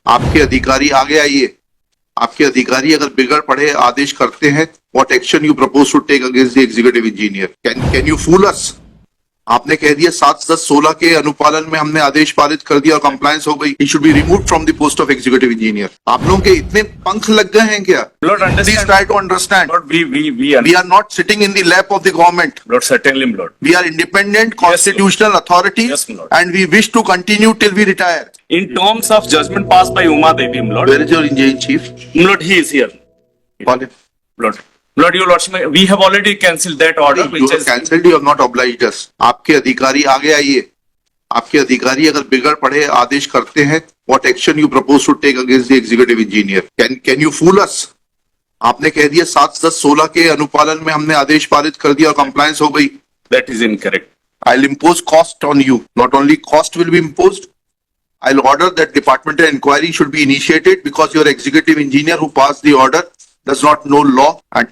आपके अधिकारी आगे आइए। आपके अधिकारी अगर बिगड़ पड़े आदेश करते हैं, what action you propose to take against the executive engineer? Can you fool us? आपने कह दिया 7, 10, 16 के अनुपालन में हमने आदेश पारित कर दिया और कंप्लायंस हो गई। He should be removed from the post of executive engineer. आप लोगों के इतने पंख लग गए हैं क्या? Lord, understand. Please try to understand. Lord, We are not sitting in the lap of the government. Lord, certainly, Lord. We are independent constitutional authority, Yes, Lord. and we wish to continue till we retire. In terms of judgment passed by Uma Devi, Lord. Where is your engineering chief? Lord, he is here. Call him. Lord, your Lordship, we have already cancelled that order, You which have is cancelled. You have not obliged us. आपके अधिकारी आगे आइए। आपके अधिकारी अगर बिगड़ पड़े आदेश करते हैं, what action you propose to take against the executive engineer? Can you fool us? आपने कह दिया 7, 10, 16 के अनुपालन में हमने आदेश पारित कर दिया और कंप्लायंस हो गई। that is incorrect. I'll impose cost on you. Not only cost will be imposed, I'll order that departmental inquiry should be initiated because your executive engineer who passed the order does not know law and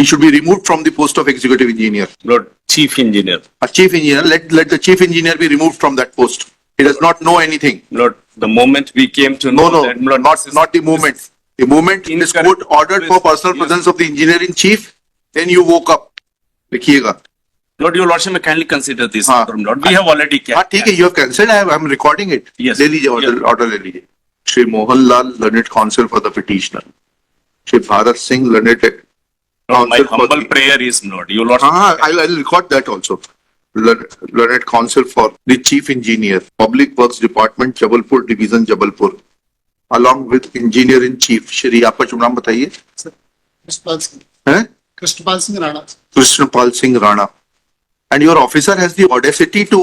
he should be removed from the post of executive engineer. Lord, Chief Engineer. A chief engineer, let the chief engineer be removed from that post. He does not know anything. Lord, the moment we came to know that, Lord, Not the moment. The moment this court ordered for personal presence of the engineer in chief, then you woke up. देखिएगा। Lord, your Lordship may kindly consider this हाँ। order, Lord. We have already हाँ ठीक है, you have cancelled. I'm recording it. Yes. ले लीजिए order ले लीजिए। Shri Mohan Lal, learned counsel for the petitioner. Shri Bharat Singh, learned Lord, my counsel for humble the- prayer is, Lord, your Lordship. I'll record that also. Learned counsel for the chief engineer, Public Works Department, Jabalpur Division, Jabalpur, along with engineer in chief. Shri आपका शुभ नाम बताइए। कृष्णपाल सिंह हैं? Krishanpal Singh Rana Krishnapal Singh Rana. And your officer has the audacity to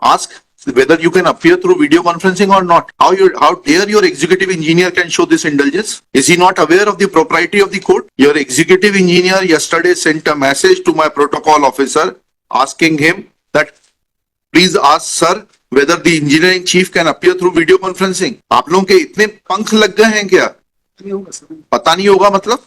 ask whether you can appear through video conferencing or not. How dare your executive engineer can show this indulgence? Is he not aware of the propriety of the court? Your executive engineer yesterday sent a message to my protocol officer asking him that please ask sir whether the engineering chief can appear through video conferencing. आप लोगों के इतने पंख लग गए हैं क्या? नहीं होगा सर पता नहीं होगा मतलब?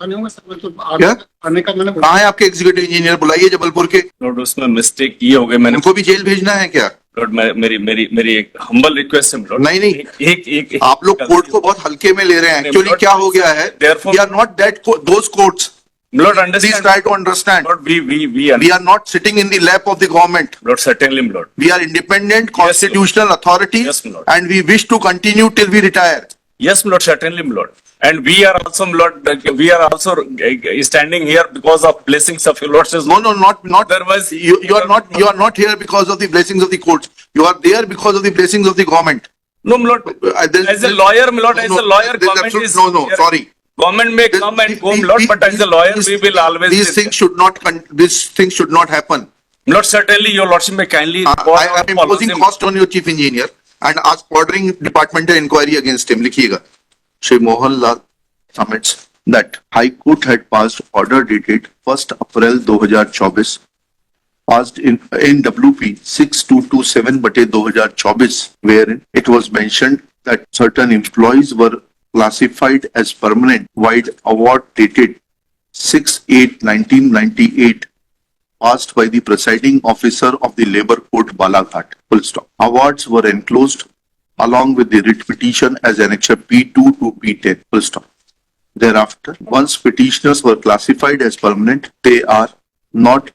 नहीं होगा सर बिल्कुल क्या? आने का मैंने कहाँ है आपके एग्जीक्यूटिव इंजीनियर? बुलाइए जबलपुर के। Lord, उसमें मिस्टेक ये हो गई मैंने। उनको भी जेल भेजना है क्या? Lord, मेरी एक humble request है, Lord. नहीं एक आप लोग कोर्ट को बहुत हल्के में ले रहे हैं। एक्चुअली क्या हो गया है? Therefore- We are not those courts. Lord, Please understand. try to understand. Lord, we We are not sitting in the lap of the government. Lord, certainly, Lord. We are independent constitutional authority, Yes, Lord. and we wish to continue till we retire. Yes, Lord, certainly, Lord. And we are also, Lord, we are also standing here because of blessings of your Lordship. No, not. Otherwise, You are not here because of the blessings of the courts. You are there because of the blessings of the government. No, Lord. As a lawyer, Lord, as a lawyer, government is no. here. Sorry. Government may come and go, Lord, but as a lawyer, we will always. These things should not happen. Lord, certainly, your Lordship may kindly. I am imposing cost on your chief engineer and ordering departmental inquiry against him. लिखिएगा। Shri Mohan Lal submits that High Court had passed order dated 1st April 2024 passed in NWP 6227/2024 wherein it was mentioned that certain employees were classified as permanent while award dated 6/8/1998 passed by the presiding officer of the Labour Court Balaghat. Full stop. Awards were enclosed along with the writ petition as Annexure P2 to P10. Full stop. Thereafter, once petitioners were classified as permanent, they are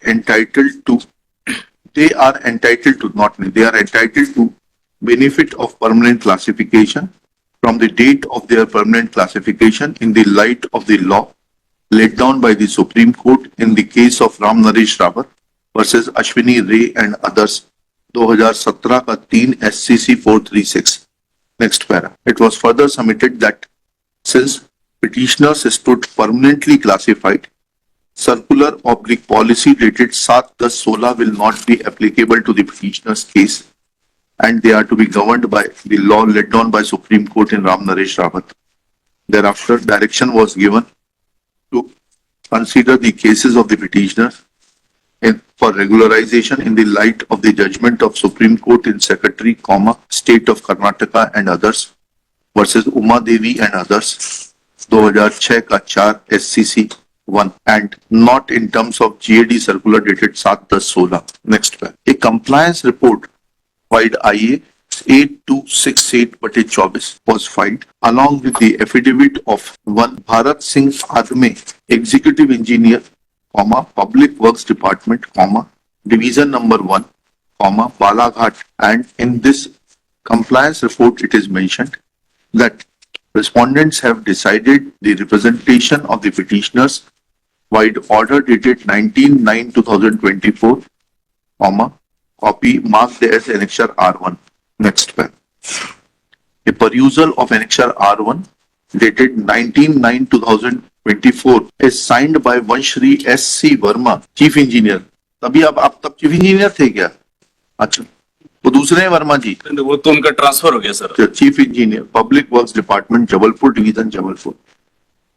entitled to benefit of permanent classification from the date of their permanent classification in the light of the law laid down by the Supreme Court in the case of Ram Naresh Rawat versus Ashwini Ray and others 2017 का 3 SCC 436. Next para. It was further submitted that since petitioners stood permanently classified, circular/policy dated 7/10/16 will not be applicable to the petitioner's case and they are to be governed by the law laid down by Supreme Court in Ram Naresh Rawat. Thereafter, direction was given to consider the cases of the petitioners for regularization in the light of the judgment of Supreme Court in Secretary, State of Karnataka and others versus Uma Devi and others 2006 का 4 SCC 1 and not in terms of GAD circular dated 7/10/16. Next, a compliance report filed IA 8268/24 was filed along with the affidavit of one Bharat Singh Adme, Executive Engineer, Public Works Department, Division number 1, Balaghat, and in this compliance report it is mentioned that respondents have decided the representation of the petitioners wide order dated 19/9/2024, copy marked as Annexure R1. Next one. A perusal of Annexure R1 dated 19/9/2024 is signed by Vanshri S.C. Verma, Chief Engineer. तभी आप तब Chief Engineer थे क्या? अच्छा, वो दूसरे हैं वर्मा जी. वो तो उनका ट्रांसफर हो गया sir. The Chief Engineer, Public Works Department, Jabalpur Division, Jabalpur,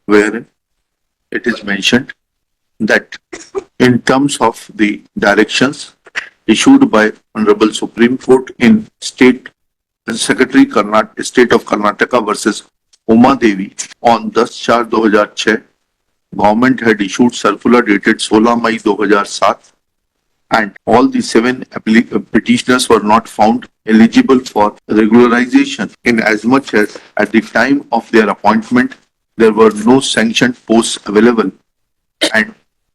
where it is mentioned that in terms of the directions issued by Honorable Supreme Court in State Secretary State of Karnataka versus Uma Devi on 10/4/2006, government had issued circular dated 16 May 2007 and all the 7 petitioners were not found eligible for regularization in as much as at the time of their appointment there were no sanctioned posts available and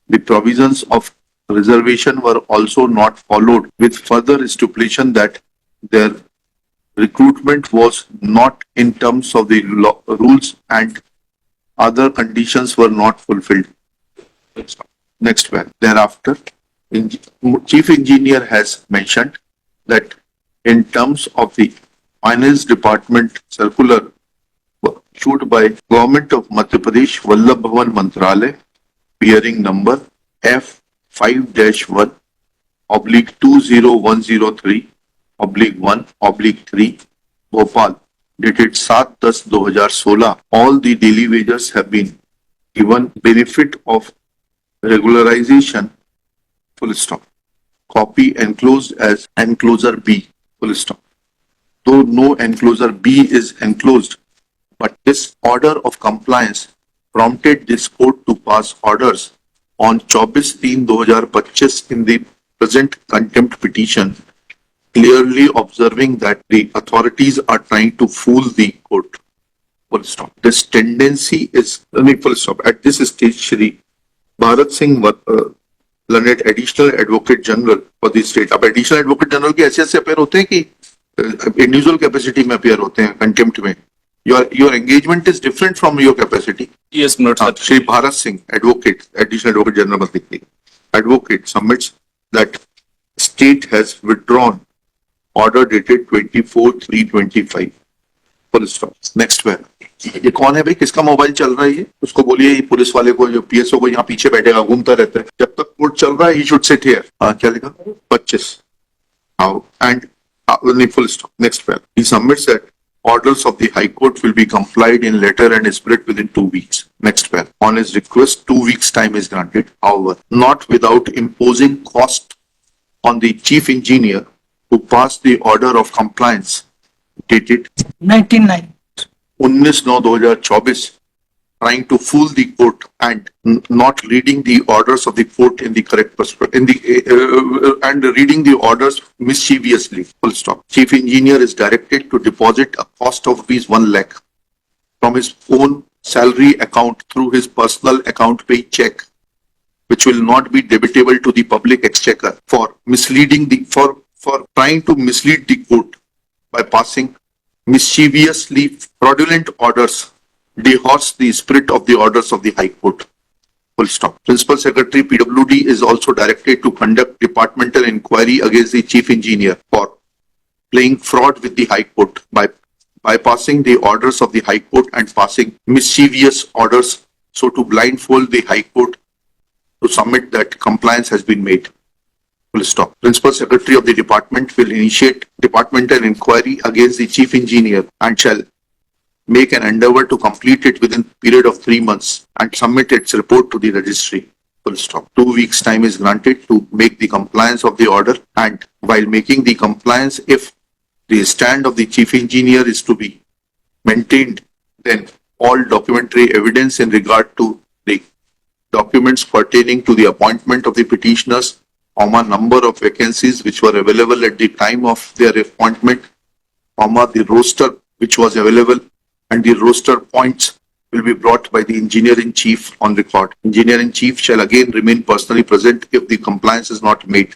the provisions of reservation were also not followed, with further stipulation that their recruitment was not in terms of the rules and other conditions were not fulfilled. Next one. Thereafter, Chief Engineer has mentioned that in terms of the Finance Department circular issued by Government of Madhya Pradesh, Vallabh Bhavan Mantralaya, bearing number F5-1/2003/1/3, Bhopal, dated 7/10/2016. All the daily wages have been given benefit of regularization. Full stop. Copy enclosed as enclosure B. Full stop. Though no enclosure B is enclosed, but this order of compliance prompted this court to pass orders on 24/3/2025 in the present contempt petition, clearly observing that the authorities are trying to fool the court. Full stop. This tendency is, full stop. At this stage, Shri Bharat Singh Learned Additional Advocate General for the state. अब Additional Advocate General की ऐसे appear होते हैं कि individual capacity में appear होते हैं contempt में. Your engagement is different from your capacity. Yes, my lord, sir. Shri Bharat Singh, Advocate, Additional Advocate General मत लिखिए. Advocate submits that state has withdrawn order dated 24/3/25. Full stop. Next one. ये कौन है भाई, किसका mobile चल रहा है ये? उसको बोलिए पुलिस वाले को, जो पीएसओ को यहाँ पीछे बैठेगा, घूमता रहता है. जब तक कोर्ट चल रहा है, he should sit here. हाँ, क्या लिखा? 25. How? And full stop. Next one. He submits that orders of the High Court will be complied in letter and spirit within 2 weeks. Next one. On his request, 2 weeks time is granted. However, not without imposing cost on the chief engineer who passed the order of compliance dated 19/9/2024, trying to fool the court and not reading the orders of the court in the correct perspective, and reading the orders mischievously. Full stop. Chief engineer is directed to deposit a cost of ₹1 lakh from his own salary account through his personal account pay check, which will not be debitable to the public exchequer, for misleading for trying to mislead the court by passing mischievously fraudulent orders, dehorse the spirit of the orders of the High Court. Full stop. Principal Secretary PWD is also directed to conduct departmental inquiry against the Chief Engineer for playing fraud with the High Court by bypassing the orders of the High Court and passing mischievous orders, so to blindfold the High Court to submit that compliance has been made. Full stop. Principal Secretary of the department will initiate departmental inquiry against the Chief Engineer and shall make an endeavor to complete it within period of 3 months and submit its report to the registry. Full stop. 2 weeks time is granted to make the compliance of the order, and while making the compliance, if the stand of the Chief Engineer is to be maintained, then all documentary evidence in regard to the documents pertaining to the appointment of the petitioners, number of vacancies which were available at the time of their appointment, comma, the roster which was available and the roster points will be brought by the engineer-in-chief on record. Engineer-in-chief shall again remain personally present if the compliance is not made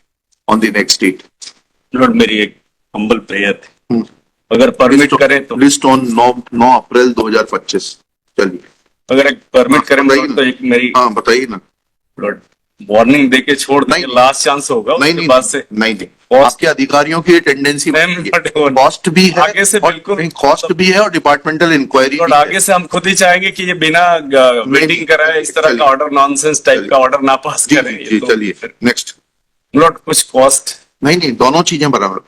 on the next date. Lord मेरी एक humble prayer थी, हम्म। अगर permit करें तो, list on 9 अप्रैल 2025. चलिए, अगर एक permit करें बताइए लॉर्ड, तो एक मेरी हाँ बताइए ना. लॉर्ड वार्निंग देके छोड़ देंगे, नहीं। लास्ट चांस होगा नहीं उसके नहीं बाद से नहीं नहीं Cost- आपके अधिकारियों की टेंडेंसी नहीं, कॉस्ट भी है आगे से और बिल्कुल- नहीं, कॉस्ट भी है और डिपार्टमेंटल इंक्वायरी लॉर्ड भी है. आगे से हम खुद ही चाहेंगे कि ये बिना वेटिंग कराए इस तरह चलिए। का ऑर्डर, नॉनसेंस टाइप का ऑर्डर ना पास जी करें. जी ये जी, तो चलिए फिर- नेक्स्ट. लॉर्ड कुछ कॉस्ट, नहीं नहीं दोनों चीजें बराबर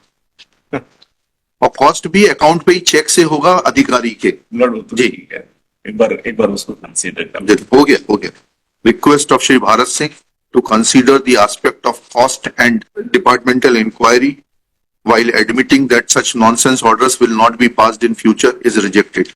और कॉस्ट भी अकाउंट पे ही चेक से होगा अधिकारी के. लॉर्ड वो तो जी। ठीक है, एक बार उसको कंसीडर कर. जी, हो गया. Request of Shri Bharat Singh to consider the aspect of cost and departmental inquiry while admitting that such nonsense orders will not be passed in future is rejected.